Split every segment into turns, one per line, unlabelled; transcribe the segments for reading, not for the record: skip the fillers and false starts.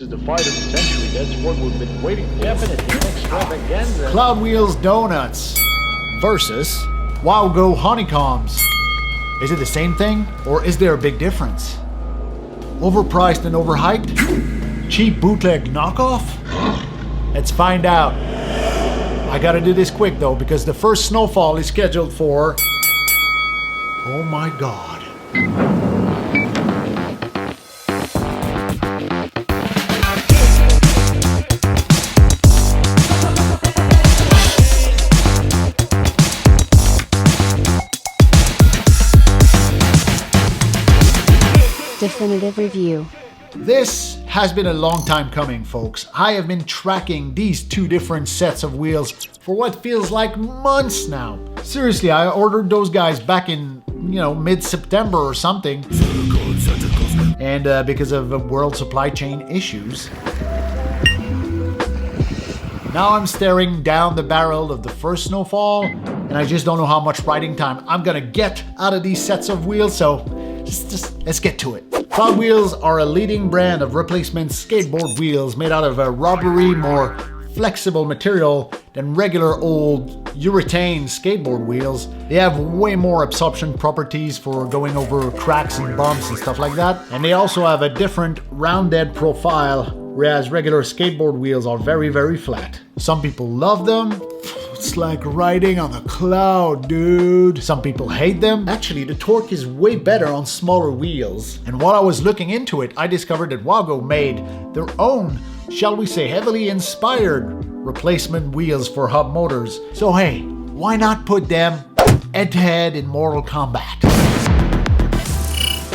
This is the fight of the century. That's what we've been waiting for. Definitely an extravaganza.
Cloudwheel Donuts versus Wowgo Honeycombs. Is it the same thing, or is there a big difference? Overpriced and overhyped? Cheap bootleg knockoff? Let's find out. I gotta do this quick though, because the first snowfall is scheduled for... Oh my god.
Definitive review.
This has been a long time coming, folks. I have been tracking these two different sets of wheels for what feels like months now. Seriously, I ordered those guys back in, mid-September or something. And because of world supply chain issues. Now I'm staring down the barrel of the first snowfall, and I just don't know how much riding time I'm gonna get out of these sets of wheels, so just let's get to it. Cloudwheels are a leading brand of replacement skateboard wheels made out of a rubbery, more flexible material than regular old urethane skateboard wheels. They have way more absorption properties for going over cracks and bumps and stuff like that. And they also have a different rounded profile, whereas regular skateboard wheels are very, very flat. Some people love them. It's like riding on a cloud, dude. Some people hate them. Actually, the torque is way better on smaller wheels. And while I was looking into it, I discovered that Wowgo made their own, shall we say, heavily inspired replacement wheels for hub motors. So hey, why not put them head-to-head in Mortal Kombat?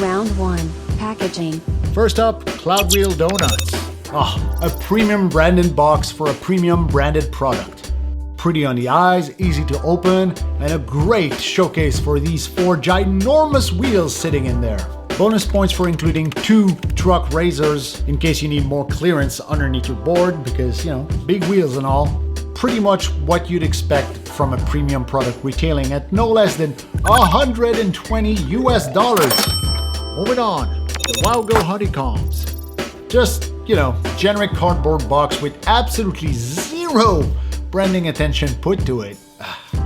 Round 1. Packaging.
First up, Cloudwheel Donuts. A premium branded box for a premium branded product. Pretty on the eyes, easy to open, and a great showcase for these 4 ginormous wheels sitting in there. Bonus points for including 2 truck razors in case you need more clearance underneath your board, because, big wheels and all. Pretty much what you'd expect from a premium product retailing at no less than $120 US. Moving on, the Wowgo Honeycombs. Just, generic cardboard box with absolutely zero branding attention put to it.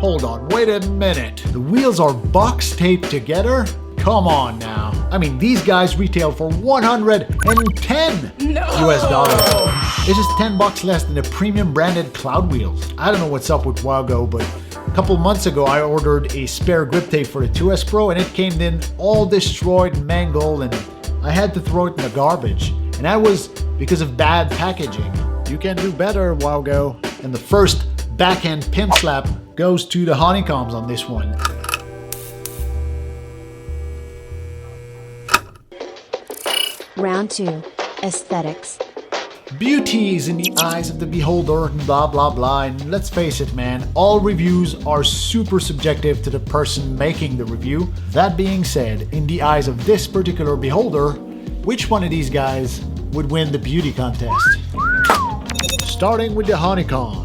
Hold on, wait a minute. The wheels are box taped together? Come on now. I mean, these guys retail for $110 US. This is $10 less than the premium branded Cloud wheels. I don't know what's up with Wowgo, but a couple months ago I ordered a spare grip tape for the 2S Pro and it came in all destroyed, mangled, and I had to throw it in the garbage. And that was because of bad packaging. You can do better, Wowgo. And the first backhand pimp slap goes to the Honeycombs on this one.
Round 2. Aesthetics.
Beauty is in the eyes of the beholder, and blah blah blah, and let's face it, man, all reviews are super subjective to the person making the review. That being said, in the eyes of this particular beholder, which one of these guys would win the beauty contest? Starting with the Honeycombs.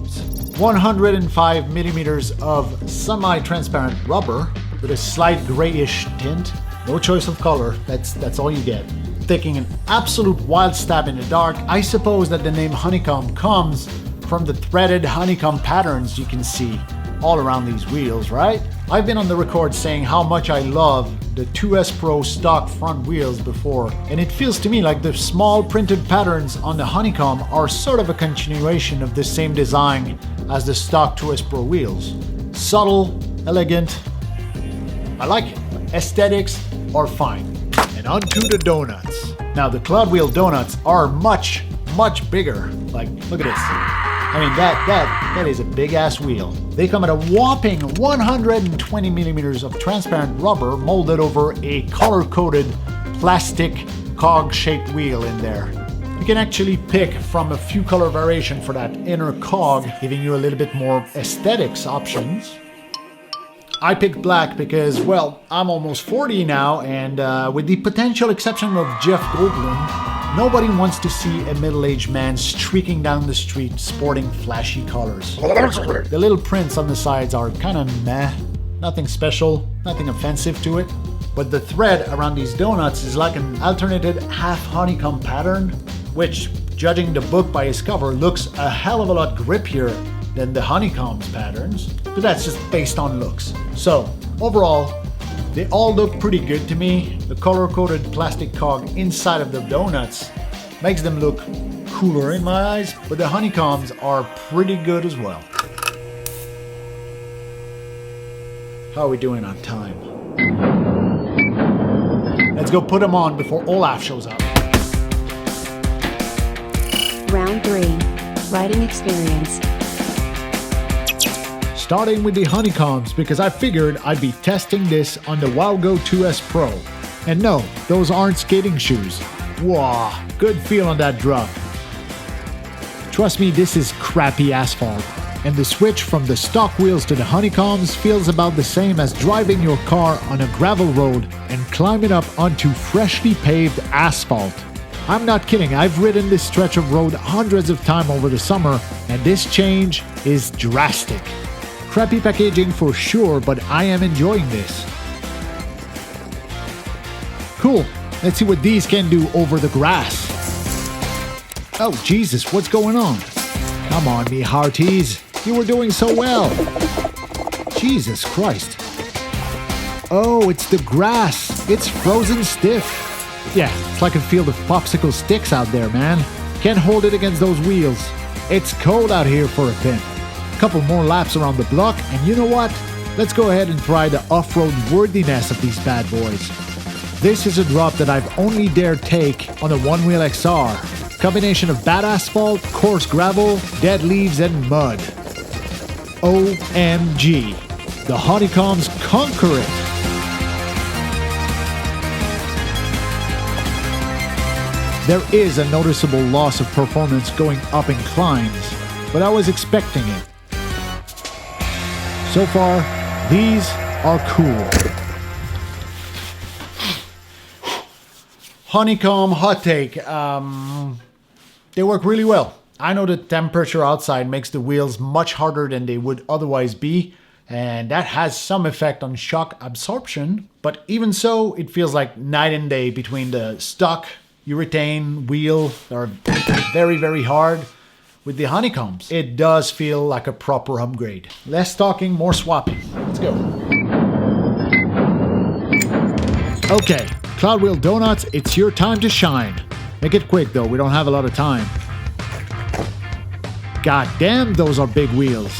105 millimeters of semi-transparent rubber with a slight grayish tint. No choice of color, that's all you get. Taking an absolute wild stab in the dark, I suppose that the name Honeycomb comes from the threaded honeycomb patterns you can see all around these wheels, right? I've been on the record saying how much I love the 2S Pro stock front wheels before, and it feels to me like the small printed patterns on the Honeycomb are sort of a continuation of the same design as the stock 2S Pro wheels. Subtle, elegant, I like it. Aesthetics are fine. And onto the donuts. Now the Cloudwheel Donuts are much, much bigger. Like, look at this. I mean, that is a big ass wheel. They come at a whopping 120 millimeters of transparent rubber molded over a color-coded plastic cog-shaped wheel in there. You can actually pick from a few color variation for that inner cog, giving you a little bit more aesthetics options. I picked black because, well, I'm almost 40 now, and with the potential exception of Jeff Goldblum, nobody wants to see a middle-aged man streaking down the street sporting flashy colors. The little prints on the sides are kind of meh, nothing special, nothing offensive to it. But the thread around these donuts is like an alternated half honeycomb pattern, which judging the book by its cover, looks a hell of a lot grippier than the Honeycombs patterns, but that's just based on looks. So, overall, they all look pretty good to me. The color-coded plastic cog inside of the donuts makes them look cooler in my eyes, but the Honeycombs are pretty good as well. How are we doing on time? Let's go put them on before Olaf shows up.
Round 3. Writing experience.
Starting with the Honeycombs because I figured I'd be testing this on the Wowgo 2S Pro. And no, those aren't skating shoes. Wow, good feel on that drop. Trust me, this is crappy asphalt. And the switch from the stock wheels to the Honeycombs feels about the same as driving your car on a gravel road and climbing up onto freshly paved asphalt. I'm not kidding, I've ridden this stretch of road hundreds of times over the summer, and this change is drastic. Crappy packaging for sure, but I am enjoying this. Cool, let's see what these can do over the grass. Oh Jesus, what's going on? Come on, me hearties, you were doing so well. Jesus Christ. Oh, it's the grass, it's frozen stiff. Yeah, it's like I feel the popsicle sticks out there, man. Can't hold it against those wheels. It's cold out here for a pin. Couple more laps around the block, and you know what? Let's go ahead and try the off-road worthiness of these bad boys. This is a drop that I've only dared take on a one-wheel XR. Combination of bad asphalt, coarse gravel, dead leaves, and mud. OMG. The Honeycombs conquer it. There is a noticeable loss of performance going up inclines, but I was expecting it. So far, these are cool. Honeycomb hot take. They work really well. I know the temperature outside makes the wheels much harder than they would otherwise be, and that has some effect on shock absorption, but even so, it feels like night and day between the stock urethane wheel that are very, very hard with the Honeycombs. It does feel like a proper upgrade. Less talking, more swapping. Let's go. Okay, Cloudwheel Donuts, it's your time to shine. Make it quick though, we don't have a lot of time. God damn, those are big wheels.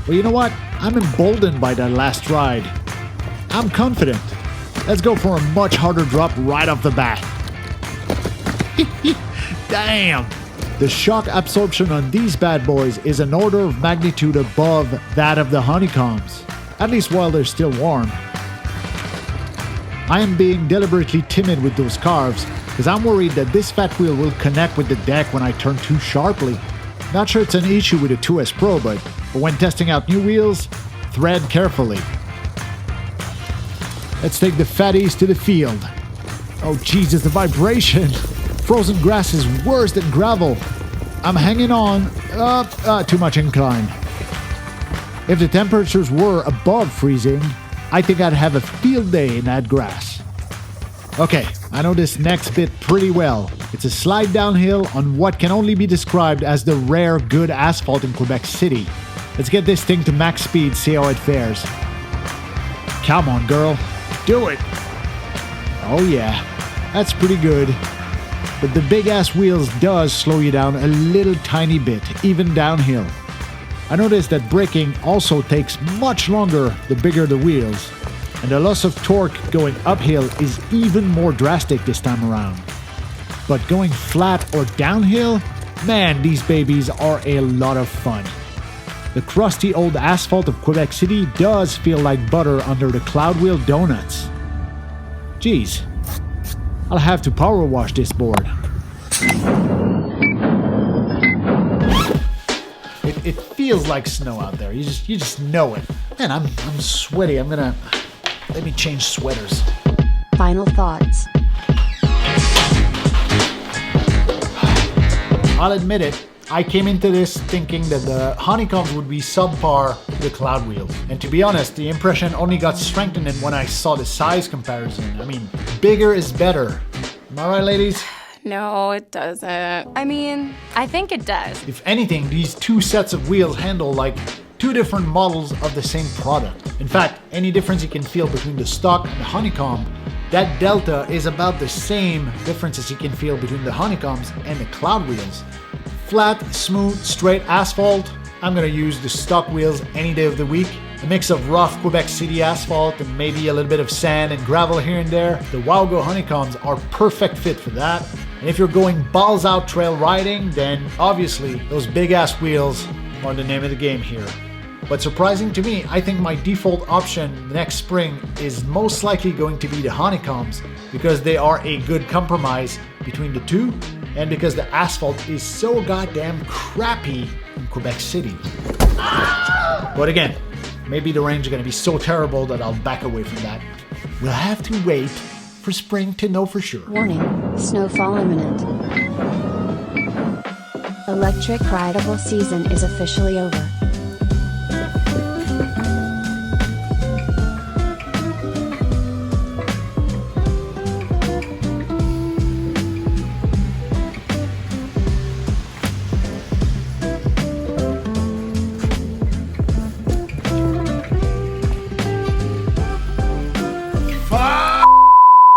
Well, you know what? I'm emboldened by that last ride. I'm confident. Let's go for a much harder drop right off the bat. Damn! The shock absorption on these bad boys is an order of magnitude above that of the Honeycombs, at least while they're still warm. I am being deliberately timid with those carves because I'm worried that this fat wheel will connect with the deck when I turn too sharply. Not sure it's an issue with the 2S Pro, but when testing out new wheels, thread carefully. Let's take the fatties to the field. Oh Jesus, the vibration! Frozen grass is worse than gravel. I'm hanging on. Too much incline. If the temperatures were above freezing, I think I'd have a field day in that grass. Okay, I know this next bit pretty well. It's a slide downhill on what can only be described as the rare good asphalt in Quebec City. Let's get this thing to max speed, see how it fares. Come on, girl. Do it. Oh yeah, that's pretty good. But the big-ass wheels does slow you down a little tiny bit, even downhill. I noticed that braking also takes much longer the bigger the wheels, and the loss of torque going uphill is even more drastic this time around. But going flat or downhill, man, these babies are a lot of fun. The crusty old asphalt of Quebec City does feel like butter under the Cloudwheel Donuts. Geez. I'll have to power wash this board. It feels like snow out there. You just know it. Man, I'm sweaty. Let me change sweaters.
Final thoughts.
I'll admit it. I came into this thinking that the Honeycombs would be subpar to the Cloudwheel. And to be honest, the impression only got strengthened when I saw the size comparison. I mean, bigger is better. Am I right, ladies?
No, it doesn't. I mean,
I think it does.
If anything, these two sets of wheels handle like two different models of the same product. In fact, any difference you can feel between the stock and the honeycomb, that delta is about the same difference as you can feel between the honeycombs and the cloud wheels. Flat, smooth, straight asphalt, I'm gonna use the stock wheels any day of the week. A mix of rough Quebec City asphalt and maybe a little bit of sand and gravel here and there. The Wowgo Honeycombs are perfect fit for that. And if you're going balls out trail riding, then obviously those big ass wheels are the name of the game here. But surprising to me, I think my default option next spring is most likely going to be the Honeycombs because they are a good compromise between the two and because the asphalt is so goddamn crappy in Quebec City. But again, maybe the range is going to be so terrible that I'll back away from that. We'll have to wait for spring to know for sure.
Warning, snowfall imminent. Electric rideable season is officially over.